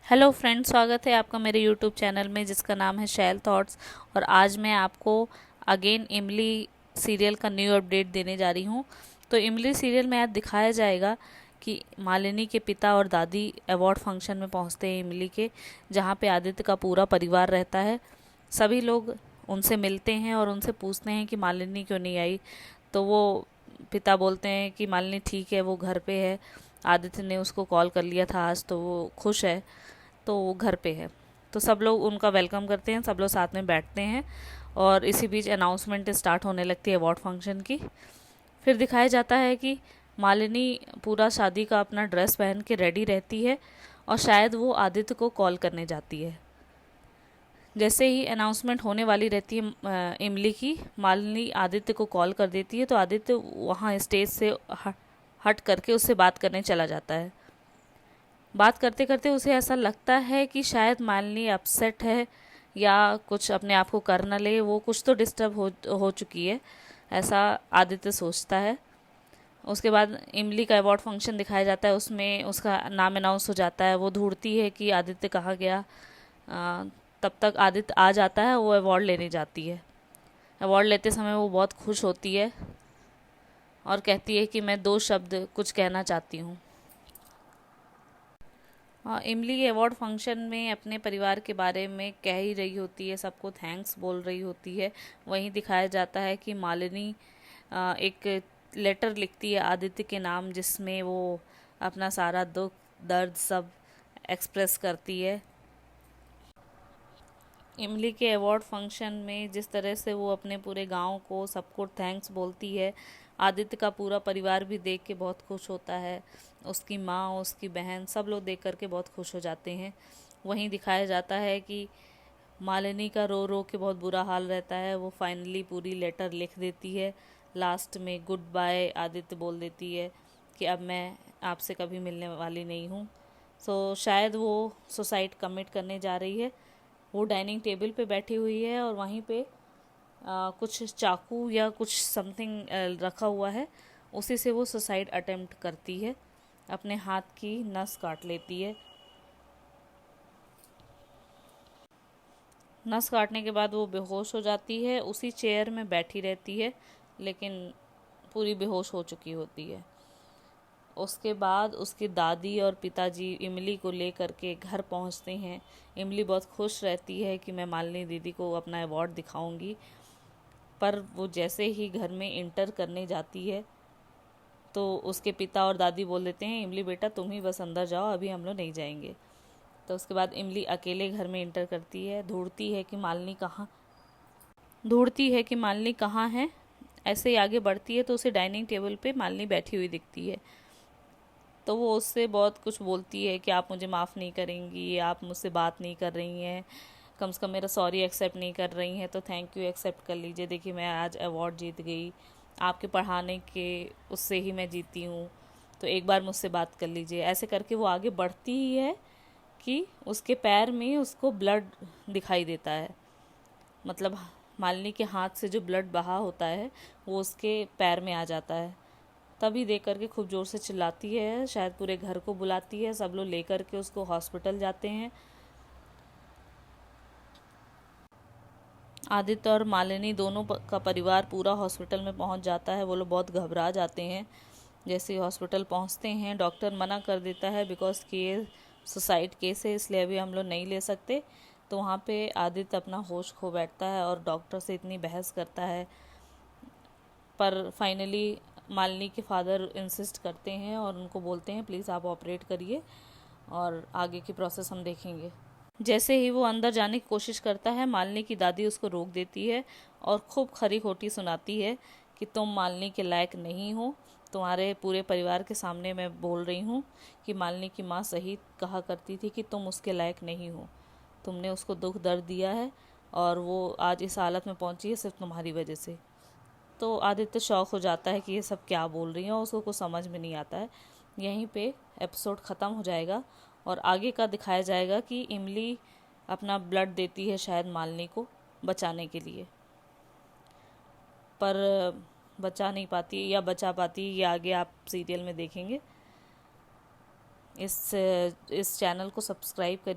Hello friends, स्वागत है आपका मेरे यूट्यूब चैनल में जिसका नाम है शैल थॉट्स। और आज मैं आपको अगेन इमली सीरियल का न्यू अपडेट देने जा रही हूँ। तो इमली सीरियल में आज दिखाया जाएगा कि मालिनी के पिता और दादी अवार्ड फंक्शन में पहुँचते हैं इमली के, जहाँ पे आदित्य का पूरा परिवार रहता है। सभी लोग उनसे मिलते हैं और उनसे पूछते हैं कि मालिनी क्यों नहीं आई। तो वो पिता बोलते हैं कि मालिनी ठीक है, वो घर पे है, आदित्य ने उसको कॉल कर लिया था आज, तो वो खुश है, तो वो घर पे है। तो सब लोग उनका वेलकम करते हैं, सब लोग साथ में बैठते हैं और इसी बीच अनाउंसमेंट स्टार्ट होने लगती है अवार्ड फंक्शन की। फिर दिखाया जाता है कि मालिनी पूरा शादी का अपना ड्रेस पहन के रेडी रहती है और शायद वो आदित्य को कॉल करने जाती है। जैसे ही अनाउंसमेंट होने वाली रहती है इमली की, मालिनी आदित्य को कॉल कर देती है। तो आदित्य वहाँ स्टेज से हट करके उससे बात करने चला जाता है। बात करते करते उसे ऐसा लगता है कि शायद मालिनी अपसेट है या कुछ अपने आप को कर न ले, वो कुछ तो डिस्टर्ब हो चुकी है, ऐसा आदित्य सोचता है। उसके बाद इमली का अवार्ड फंक्शन दिखाया जाता है, उसमें उसका नाम अनाउंस हो जाता है। वो ढूंढती है कि आदित्य कहाँ गया। तब तक आदित्य आ जाता है, वो अवार्ड लेने जाती है। अवार्ड लेते समय वो बहुत खुश होती है और कहती है कि मैं 2 शब्द कुछ कहना चाहती हूँ। इमली अवार्ड फंक्शन में अपने परिवार के बारे में कह ही रही होती है, सबको थैंक्स बोल रही होती है। वहीं दिखाया जाता है कि मालिनी एक लेटर लिखती है आदित्य के नाम, जिसमें वो अपना सारा दुख दर्द सब एक्सप्रेस करती है। इमली के अवार्ड फंक्शन में जिस तरह से वो अपने पूरे गांव को सबको थैंक्स बोलती है, आदित्य का पूरा परिवार भी देख के बहुत खुश होता है। उसकी माँ, उसकी बहन, सब लोग देख करके बहुत खुश हो जाते हैं। वहीं दिखाया जाता है कि मालिनी का रो रो के बहुत बुरा हाल रहता है। वो फाइनली पूरी लेटर लिख देती है। लास्ट में गुड बाय आदित्य बोल देती है कि अब मैं आपसे कभी मिलने वाली नहीं हूँ। सो शायद वो सुसाइड कमिट करने जा रही है। वो डाइनिंग टेबल पे बैठी हुई है और वहीं पे कुछ चाकू या कुछ समथिंग रखा हुआ है, उसी से वो सुसाइड अटेम्प्ट करती है, अपने हाथ की नस काट लेती है। नस काटने के बाद वो बेहोश हो जाती है, उसी चेयर में बैठी रहती है, लेकिन पूरी बेहोश हो चुकी होती है। उसके बाद उसकी दादी और पिताजी इमली को लेकर के घर पहुंचते हैं। इमली बहुत खुश रहती है कि मैं मालिनी दीदी को अपना अवार्ड दिखाऊंगी, पर वो जैसे ही घर में इंटर करने जाती है तो उसके पिता और दादी बोल देते हैं, इमली बेटा तुम ही बस अंदर जाओ, अभी हम लोग नहीं जाएंगे। तो उसके बाद इमली अकेले घर में इंटर करती है, ढूंढती है कि मालिनी कहाँ है। ऐसे ही आगे बढ़ती है तो उसे डाइनिंग टेबल पे मालिनी बैठी हुई दिखती है। तो वो उससे बहुत कुछ बोलती है कि आप मुझे माफ़ नहीं करेंगी, आप मुझसे बात नहीं कर रही हैं, कम से कम मेरा सॉरी एक्सेप्ट नहीं कर रही हैं, तो थैंक यू एक्सेप्ट कर लीजिए, देखिए मैं आज अवार्ड जीत गई, आपके पढ़ाने के उससे ही मैं जीती हूँ, तो एक बार मुझसे बात कर लीजिए। ऐसे करके वो आगे बढ़ती ही है कि उसके पैर में उसको ब्लड दिखाई देता है। मतलब मालिनी के हाथ से जो ब्लड बहा होता है वो उसके पैर में आ जाता है। तभी देख करके खूब ज़ोर से चिल्लाती है, शायद पूरे घर को बुलाती है, सब लोग लेकर के उसको हॉस्पिटल जाते हैं। आदित्य और मालिनी दोनों का परिवार पूरा हॉस्पिटल में पहुंच जाता है। वो लोग बहुत घबरा जाते हैं। जैसे ही हॉस्पिटल पहुंचते हैं, डॉक्टर मना कर देता है बिकॉज कि ये सुसाइड केस है, इसलिए अभी हम लोग नहीं ले सकते। तो वहाँ पे आदित्य अपना होश खो बैठता है और डॉक्टर से इतनी बहस करता है, पर फाइनली मालिनी के फादर इंसिस्ट करते हैं और उनको बोलते हैं प्लीज़ आप ऑपरेट करिए और आगे की प्रोसेस हम देखेंगे। जैसे ही वो अंदर जाने की कोशिश करता है, मालिनी की दादी उसको रोक देती है और खूब खरी खोटी सुनाती है कि तुम मालिनी के लायक नहीं हो। तुम्हारे पूरे परिवार के सामने मैं बोल रही हूँ कि मालिनी की माँ सही कहा करती थी कि तुम उसके लायक नहीं हो, तुमने उसको दुख दर्द दिया है और वो आज इस हालत में पहुँची है सिर्फ तुम्हारी वजह से। तो आदित्य शौक हो जाता है कि ये सब क्या बोल रही हैं और उसको कुछ समझ में नहीं आता है। यहीं पे एपिसोड ख़त्म हो जाएगा और आगे का दिखाया जाएगा कि इमली अपना ब्लड देती है शायद मालिनी को बचाने के लिए, पर बचा नहीं पाती या बचा पाती, ये आगे आप सीरियल में देखेंगे। इस चैनल को सब्सक्राइब करिए।